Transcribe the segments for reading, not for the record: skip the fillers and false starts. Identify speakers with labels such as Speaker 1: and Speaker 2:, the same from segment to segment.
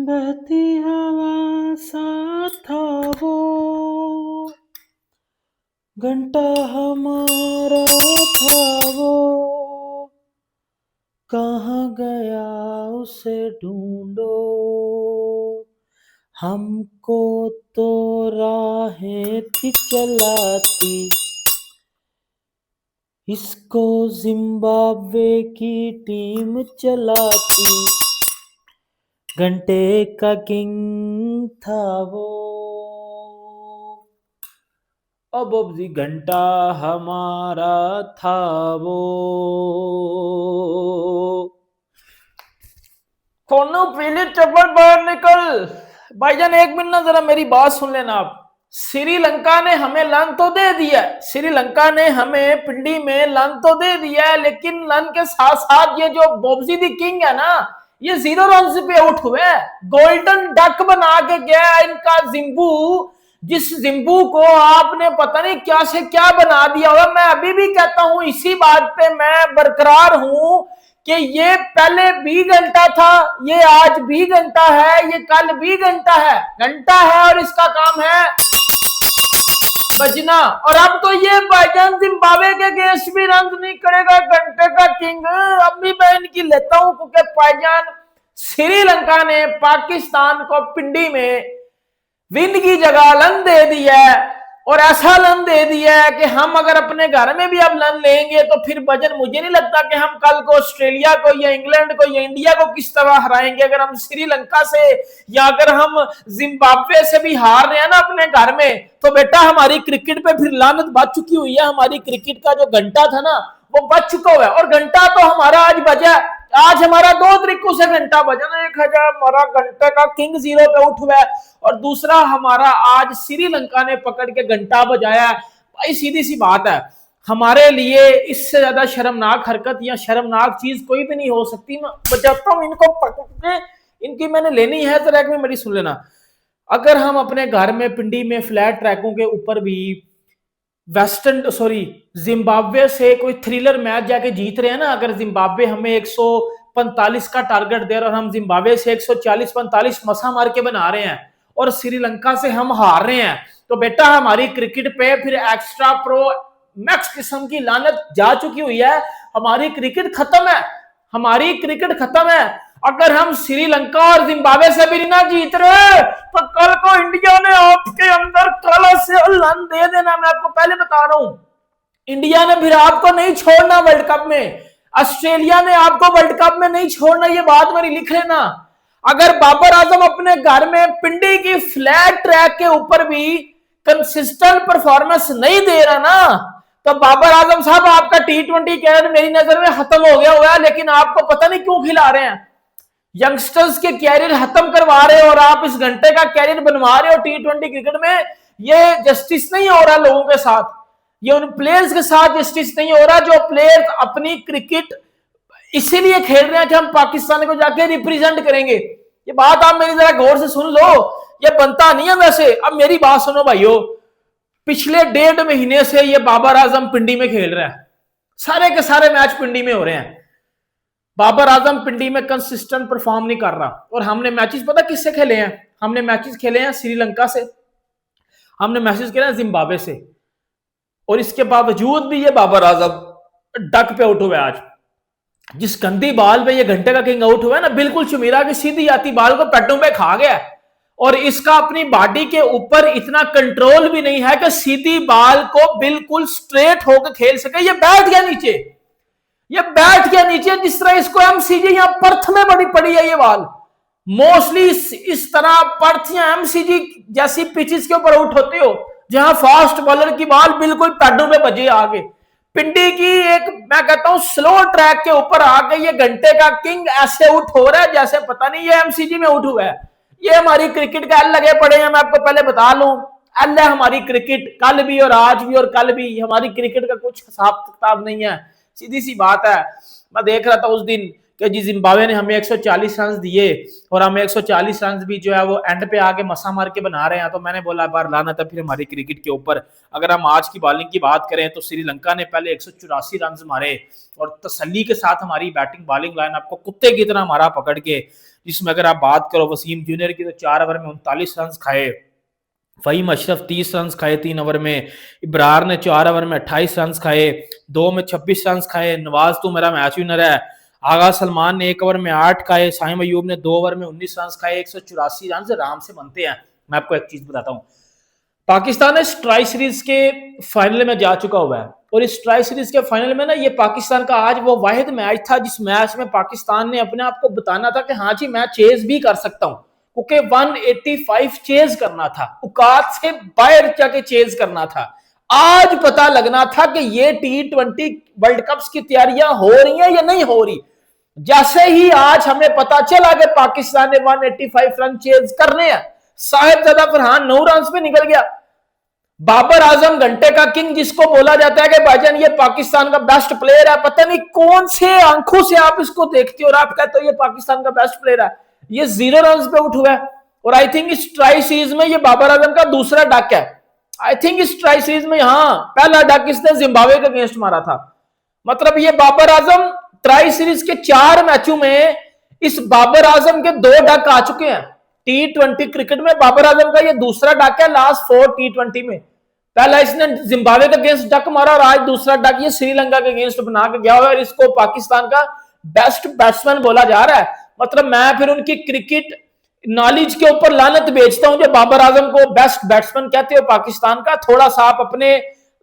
Speaker 1: बहती हवा सा था वो, घंटा हमारा था वो, कहाँ गया उसे ढूंढो, हमको तो राहें थी चलाती, इसको जिम्बाब्वे की टीम चलाती, घंटे का किंग था वो। अब जी घंटा हमारा था वो। खोनो पीली चप्पल बाहर निकल। भाईजान एक मिनट ना जरा मेरी बात सुन लेना आप। श्रीलंका ने हमें लन तो दे दिया, श्रीलंका ने हमें पिंडी में लन तो दे दिया है, लेकिन लन के साथ साथ ये जो बोब्जी दी किंग है ना, ये 0 रन पे आउट हुए। गोल्डन डक बना के गया इनका जिम्बू, जिस जिम्बू को आपने पता नहीं क्या से क्या बना दिया होगा। मैं अभी भी कहता हूं, इसी बात पे मैं बरकरार हूं कि ये पहले 20 घंटा था, ये आज 20 घंटा है, ये कल 20 घंटा है और इसका काम है बजना। और अब तो ये भाईजान जिम्बाब्वे के अगेंस्ट भी रन नहीं करेगा, घंटे का किंग। अब भी मैं इनकी लेता हूं, क्योंकि भाईजान श्रीलंका ने पाकिस्तान को पिंडी में विन की जगह लन दे दिया है, और ऐसा लन दे दिया है कि हम अगर अपने घर में भी अब लन लेंगे तो फिर वजन, मुझे नहीं लगता कि हम कल को ऑस्ट्रेलिया को या इंग्लैंड को या इंडिया को किस तरह हराएंगे। अगर हम श्रीलंका से या अगर हम जिम्बाब्वे से भी हार रहे हैं ना अपने घर में, तो बेटा हमारी क्रिकेट पे फिर लानत बच चुकी हुई है। हमारी क्रिकेट का जो घंटा था ना वो बच चुका हुआ है, और घंटा तो हमारा आज बजा। आज हमारा 2 तरीकों से घंटा बजा ना, एक है हमारा घंटे का किंग 0 पे आउट हुआ है, और दूसरा हमारा आज श्रीलंका ने पकड़ के घंटा बजाया। भाई सीधी सी बात है, हमारे लिए इससे ज्यादा शर्मनाक हरकत या शर्मनाक चीज कोई भी नहीं हो सकती। मैं बचाता हूं इनको पकड़ के, इनकी मैंने लेनी है तो रैक में मेरी सुन लेना। अगर हम अपने घर में पिंडी में फ्लैट ट्रैकों के ऊपर भी जिम्बाब्वे से कोई थ्रिलर मैच जाके जीत रहे हैं ना, अगर जिम्बाब्वे हमें 145 का टारगेट दे रहे और हम जिम्बाब्वे से 140-45 मसा मार के बना रहे हैं, और श्रीलंका से हम हार रहे हैं, तो बेटा हमारी क्रिकेट पे फिर एक्स्ट्रा प्रो मैक्स किस्म की लानत जा चुकी हुई है। हमारी क्रिकेट खत्म है, हमारी क्रिकेट खत्म है। अगर हम श्रीलंका और जिम्बाब्वे से भी ना जीत रहे तो कल को इंडिया ने आपके अंदर काला से लन दे देना। मैं आपको पहले बता रहा हूं, इंडिया ने फिर आपको नहीं छोड़ना वर्ल्ड कप में, ऑस्ट्रेलिया ने आपको वर्ल्ड कप में नहीं छोड़ना, ये बात मेरी लिख लेना। अगर बाबर आजम अपने घर में पिंडी की फ्लैट ट्रैक के ऊपर भी कंसिस्टेंट परफॉर्मेंस नहीं दे रहा ना, तो बाबर आजम साहब आपका T20 कैरियर मेरी नजर में खत्म हो गया हुआ है, लेकिन आपको पता नहीं क्यों खिला रहे हैं। यंगस्टर्स के कैरियर खत्म करवा रहे हो और आप इस घंटे का कैरियर बनवा रहे हो T20 क्रिकेट में। ये जस्टिस नहीं हो रहा लोगों के साथ, ये उन प्लेयर्स के साथ जस्टिस नहीं हो रहा जो प्लेयर्स अपनी क्रिकेट इसीलिए खेल रहे हैं कि हम पाकिस्तान को जाके रिप्रेजेंट करेंगे। ये बात आप मेरी जरा गौर से सुन लो, ये बनता नहीं है वैसे। अब मेरी बात सुनो भाइयों, पिछले 1.5 महीने से ये बाबर आजम पिंडी में खेल रहा है, सारे के सारे मैच पिंडी में हो रहे हैं। बाबर आजम पिंडी में कंसिस्टेंट परफॉर्म नहीं कर रहा, और हमने मैचेस पता किससे खेले हैं? हमने मैचेस खेले हैं श्रीलंका से, हमने मैचेस खेले हैं जिम्बाब्वे से, और इसके बावजूद भी ये बाबर आजम डक पे आउट हुआ है। आज जिस गंदी बाल पे ये घंटे का किंग आउट हुआ है ना, बिल्कुल चुमीरा की सीधी आती बाल को पेटों पे खा गया, और इसका अपनी बॉडी के ऊपर इतना कंट्रोल भी नहीं है कि सीधी बाल को बिल्कुल स्ट्रेट होकर खेल सके। ये बैठ गया नीचे, ये बैठ गया नीचे, जिस तरह इसको एमसीजी यहां पर्थ में बड़ी पड़ी है। ये बाल मोस्टली इस तरह पर्थ या एमसीजी जैसी पिचेस के ऊपर आउट होते हो, जहां फास्ट बॉलर की बाल बिल्कुल पैडों में बजे आगे। पिंडी की एक मैं कहता हूं स्लो ट्रैक के ऊपर आके ये घंटे का किंग ऐसे आउट हो रहा है जैसे पता नहीं ये एमसीजी में आउट हुआ है। ये हमारी क्रिकेट का एल लगे पड़े हैं, मैं आपको पहले बता लूं। एल है हमारी क्रिकेट, कल भी और आज भी और कल भी। हमारी क्रिकेट का कुछ हिसाब किताब नहीं है, सीधी सी बात है। मैं देख रहा था उस दिन कि जी जिम्बाब्वे ने हमें 140 रन दिए और हमें 140 रन भी जो है वो एंड पे आके मसा मार के बना रहे हैं। तो मैंने बोला बार लाना था फिर हमारी क्रिकेट के ऊपर। अगर हम आज की बॉलिंग की बात करें तो श्रीलंका ने पहले 184 रन मारे और तसल्ली के साथ हमारी बैटिंग बॉलिंग लाइन आपको कुत्ते की तरह मारा पकड़ के, जिसमें अगर आप बात करो वसीम जूनियर की तो 4 ओवर में 39 रन खाए, फहीम अशरफ 30 रन खाए 3 ओवर में, इब्रार ने 4 ओवर में 28 रन खाए, 2 में 26 रन खाए, नवाज तू मेरा मैच विनर है, आगा सलमान ने 1 ओवर में 8 खाए, साहिम अयूब ने 2 ओवर में 19 रन खाए, 184 रन आराम से बनते हैं। मैं आपको एक चीज बताता हूं, पाकिस्तान इस ट्राई सीरीज के फाइनल में जा चुका हुआ है और इस ट्राई सीरीज के फाइनल में ना ये पाकिस्तान का आज वो वाहिद मैच था जिस मैच में पाकिस्तान ने अपने आप को बताना था कि हाँ जी मैं चेज भी कर सकता हूं, क्योंकि 185 चेज करना था, औकात से बाहर जाके चेज करना था। आज पता लगना था कि ये T20 वर्ल्ड कप्स की तैयारियां हो रही हैं या नहीं हो रही। जैसे ही आज हमें पता चला कि पाकिस्तान ने 185 रन चेज करने हैं, साहिबजादा फरहान 9 रन पे निकल गया। बाबर आजम घंटे का किंग जिसको बोला जाता है कि भाईजान ये पाकिस्तान का बेस्ट प्लेयर है, पता नहीं कौन से आंखों से आप इसको देखते हो और आप कहते हो ये पाकिस्तान का बेस्ट प्लेयर है, ये 0 रन पे आउट हुआ है। और आई थिंक इस ट्राई सीरीज में ये बाबर आजम का दूसरा डक है। आई थिंक इस ट्राई सीरीज में हाँ पहला डक इसने जिम्बाब्वे के अगेंस्ट मारा था। मतलब ये बाबर आजम ट्राई सीरीज के 4 मैचों में इस बाबर आजम के 2 डक आ चुके हैं। T20 क्रिकेट में बाबर आजम का ये दूसरा डक है लास्ट 4 T20 में। पहला इसने जिम्बाब्वे के अगेंस्ट डक मारा और आज दूसरा डक ये श्रीलंका के अगेंस्ट बना के गया हुआ है और इसको पाकिस्तान का बेस्ट बैट्समैन बोला जा रहा है। मतलब मैं फिर उनकी क्रिकेट नॉलेज के ऊपर लानत बेचता हूं जो बाबर आजम को बेस्ट बैट्समैन कहते हो पाकिस्तान का। थोड़ा सा आप अपने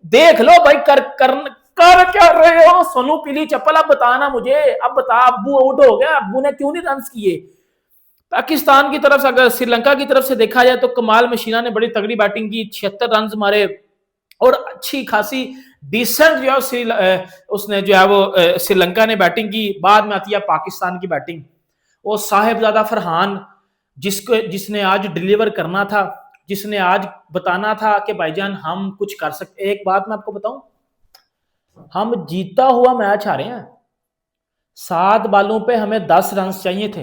Speaker 1: देख लो भाई, कर क्या रहे हो सोनू पीली चप्पल। अब बताना मुझे, अब बता अब्बू आउट हो गया, अब्बू ने क्यों नहीं रन किए। पाकिस्तान की तरफ से अगर श्रीलंका की तरफ से देखा जाए तो कमाल मशीना ने बड़ी तगड़ी बैटिंग की, 76 रन मारे और अच्छी खासी डिसेंट जो है उसने जो है वो श्रीलंका ने बैटिंग की। बाद में आती है पाकिस्तान की बैटिंग और साहिबजादा फरहान जिसने आज डिलीवर करना था, जिसने आज बताना था कि भाईजान हम कुछ कर सकते। एक बात मैं आपको बताऊं, हम जीता हुआ मैच हारे हैं, 7 बालों पे हमें 10 रन चाहिए थे,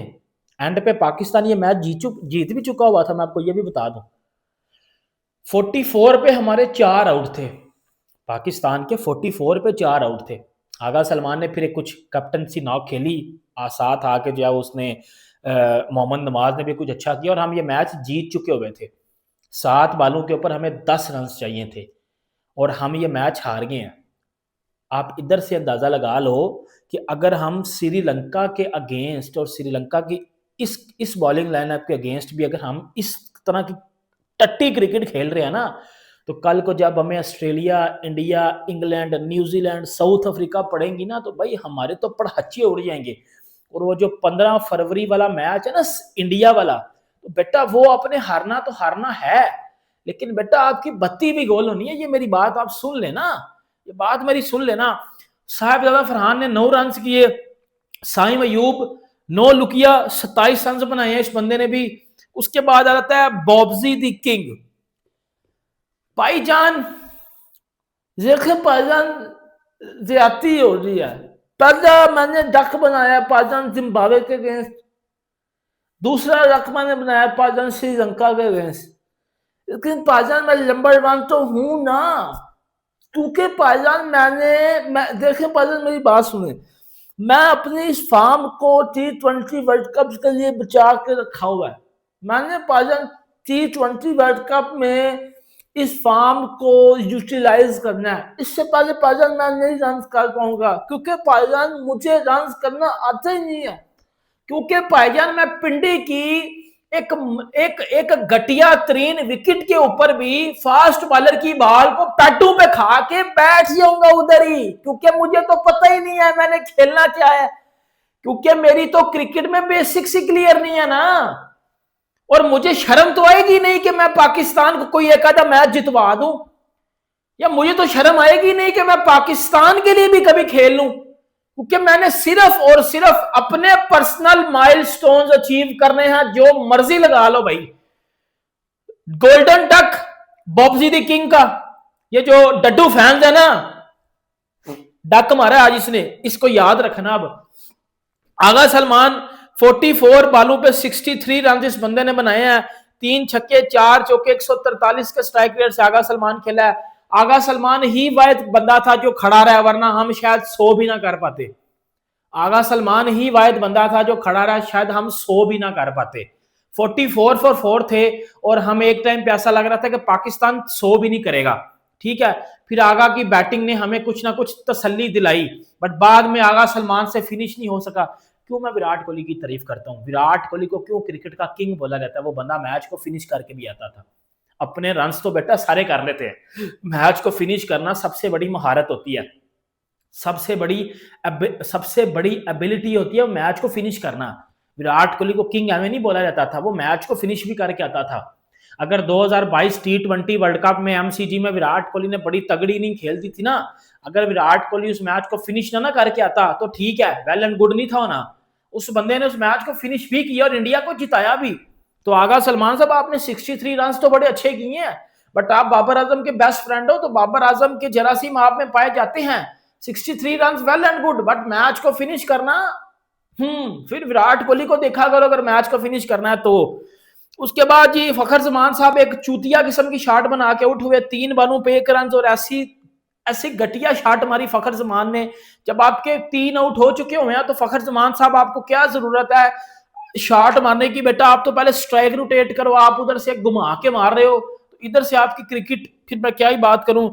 Speaker 1: एंड पे पाकिस्तान ये मैच जीत भी चुका हुआ था। मैं आपको ये भी बता दूं 44 पे हमारे 4 आउट थे, पाकिस्तान के 44 पे 4 आउट थे। आगा सलमान ने फिर एक कुछ कैप्टनसी नॉक खेली, साथ आके जो है उसने मोहम्मद नवाज ने भी कुछ अच्छा किया और हम ये मैच जीत चुके हुए थे। 7 बालों के ऊपर हमें 10 रन चाहिए थे और हम ये मैच हार गए हैं। आप इधर से अंदाजा लगा लो कि अगर हम श्रीलंका के अगेंस्ट और श्रीलंका की इस बॉलिंग लाइनअप के अगेंस्ट भी अगर हम इस तरह की टट्टी क्रिकेट खेल रहे हैं ना, तो कल को जब हमें Australia, India, England, New Zealand, south Africa पड़ेंगी ना, तो भाई हमारे तो पड़हच्चे उड़ जाएंगे। और वो जो 15 फरवरी वाला मैच है ना इंडिया वाला, तो बेटा वो अपने हारना तो हारना है, लेकिन बेटा आपकी 32 भी गोल होनी है। ये मेरी बात आप सुन लेना, ये बात मेरी सुन लेना। साहिबजादा फरहान ने 9 रन किए, साइम अयूब 9 लुकिया 27 रन बनाए हैं इस बंदे ने भी। उसके बाद आता है बॉब्जी द किंग। भाईजान देखे भाईजान ज्यादती हो रही है। पहला मैंने डक बनाया पाकिस्तान जिम्बाब्वे के अगेंस्ट, दूसरा डक मैंने बनाया पाकिस्तान श्रीलंका के अगेंस्ट, लेकिन पाकिस्तान में नंबर 1 तो हूं ना, क्योंकि पाकिस्तान देखे पाकिस्तान मेरी बात सुने, मैं अपनी इस फार्म को T20 वर्ल्ड कप के लिए बचा के रखा हुआ है। मैंने पाकिस्तान T20 वर्ल्ड कप में इस फार्म को यूटिलाइज करना है। इससे पहले पाकिस्तान मैं नहीं रन कर पाऊंगा, क्योंकि पाकिस्तान मुझे रन करना आता ही नहीं है। क्योंकि पाकिस्तान मैं पिंडी की एक घटिया तरीन विकेट के ऊपर भी फास्ट बॉलर की बॉल को पैटू में खा के बैठ जाऊंगा उधर ही, क्योंकि मुझे तो पता ही नहीं है मैंने खेलना क्या है, क्योंकि मेरी तो क्रिकेट में बेसिक्स ही क्लियर नहीं है ना। और मुझे शर्म तो आएगी नहीं कि मैं पाकिस्तान को कोई एक आधा मैच जितवा दूं, या मुझे तो शर्म आएगी नहीं कि मैं पाकिस्तान के लिए भी कभी खेल लूं, क्योंकि मैंने सिर्फ और सिर्फ अपने पर्सनल माइलस्टोन्स अचीव करने हैं। जो मर्जी लगा लो भाई, golden duck Bobji the king का ये जो डड्डू फैंस है ना, डक मारा आज इसने, इसको याद रखना। अब आगा सलमान 44 बालों पे 63 रन इस बंदे ने बनाए हैं, 3 छक्के 4 चौके, 143 के स्ट्राइक रेट से आगा सलमान खेला है। आगा सलमान ही वाहिद बंदा था जो खड़ा रहा, वरना हम शायद 100 भी ना कर पाते। आगा सलमान ही वाहिद बंदा था जो खड़ा रहा, शायद हम 100 भी ना कर पाते। 44 फॉर 4 थे और हम एक टाइम पे ऐसा लग रहा था कि पाकिस्तान 100 भी नहीं करेगा। ठीक है, फिर आगा की बैटिंग ने हमें कुछ ना कुछ तसल्ली दिलाई, बट बाद में आगा सलमान से फिनिश नहीं हो सका। क्यों मैं विराट कोहली की तारीफ करता हूं? विराट कोहली को क्यों क्रिकेट का किंग बोला जाता है? वो बंदा मैच को फिनिश करके भी आता था। अपने रन्स तो बेटा सारे कर लेते हैं, मैच को फिनिश करना सबसे बड़ी महारत होती है, सबसे बड़ी एबिलिटी होती है मैच को फिनिश करना। विराट कोहली को किंग एवे नहीं बोला जाता था, वो मैच को फिनिश भी करके आता था। अगर 2022 T20 वर्ल्ड कप में एमसीजी में विराट कोहली ने बड़ी तगड़ी इनिंग खेल दी थी ना, अगर विराट कोहली उस मैच को फिनिश ना करके आता तो ठीक है, वेल एंड गुड नहीं था ना। उस बंदे ने उस मैच को फिनिश भी किया और इंडिया को जिताया भी। तो आगा सलमान साहब, आपने 63 रन तो बड़े अच्छे किए हैं, बट आप बाबर आजम के बेस्ट फ्रेंड हो, तो बाबर आजम के जरासीम आप में पाए जाते हैं। 63 run well and good, but match को फिनिश करना, फिर विराट कोहली को देखा करो अगर मैच को फिनिश करना है तो। उसके बाद जी फखर जमान साहब एक चूतिया किस्म की शॉट बना के उठ हुए, 3 बालों पे 1 रन, और ऐसी ऐसी घटिया शॉट मारी फखर जमान ने। जब आपके 3 आउट हो चुके हुए हैं तो फखर जमान साहब आपको क्या जरूरत है शॉट मारने की? बेटा आप तो पहले स्ट्राइक रोटेट करो, आप उधर से घुमा के मार रहे हो, तो इधर से आपकी क्रिकेट, फिर मैं क्या ही बात करूं।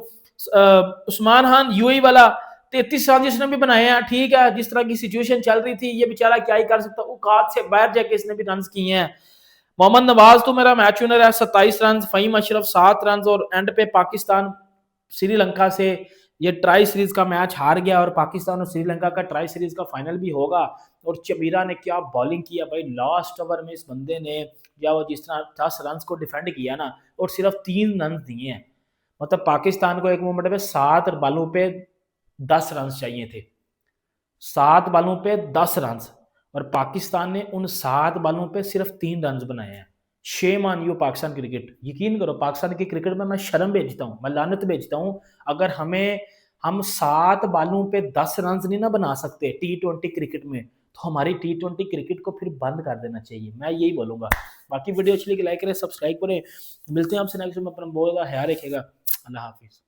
Speaker 1: उस्मान खान यूएई वाला 33 रन जिसने भी बनाए हैं, ठीक है, जिस तरह की सिचुएशन चल रही थी, ये बेचारा क्या ही कर सकता, औकात से बाहर जाके इसने भी रन किए हैं। मोहम्मद नवाज तो मेरा मैच विनर है, 27 रन, फहीम अशरफ 7 रन, और एंड पे पाकिस्तान श्रीलंका से ये ट्राई सीरीज का मैच हार गया, और पाकिस्तान और श्रीलंका का ट्राई सीरीज का फाइनल भी होगा। और चमीरा ने क्या बॉलिंग किया भाई, लास्ट ओवर में इस बंदे ने, या वो जिस तरह 10 रन को डिफेंड किया ना, और सिर्फ 3 रन दिए हैं। मतलब पाकिस्तान को एक मोमेंट पे 7 बालों पे 10 रन चाहिए थे, 7 बालों पे 10 रन, और पाकिस्तान ने उन 7 बालों पे सिर्फ 3 रन बनाए हैं। Shame on you Pakistan cricket. यकीन करो पाकिस्तान की क्रिकेट में मैं शर्म भेजता हूँ, मैं लानत भेजता हूँ। अगर हम 7 बालों पे 10 रन नहीं ना बना सकते T20 क्रिकेट में, तो हमारी T20 क्रिकेट को फिर बंद कर देना चाहिए, मैं यही बोलूंगा। बाकी वीडियो अच्छी लगी लाइक करें, सब्सक्राइब करें, मिलते हैं आपसे नेक्स्ट में। अपना बहुत ज़्यादा ख्याल रखेगा। अल्लाह हाफिज़।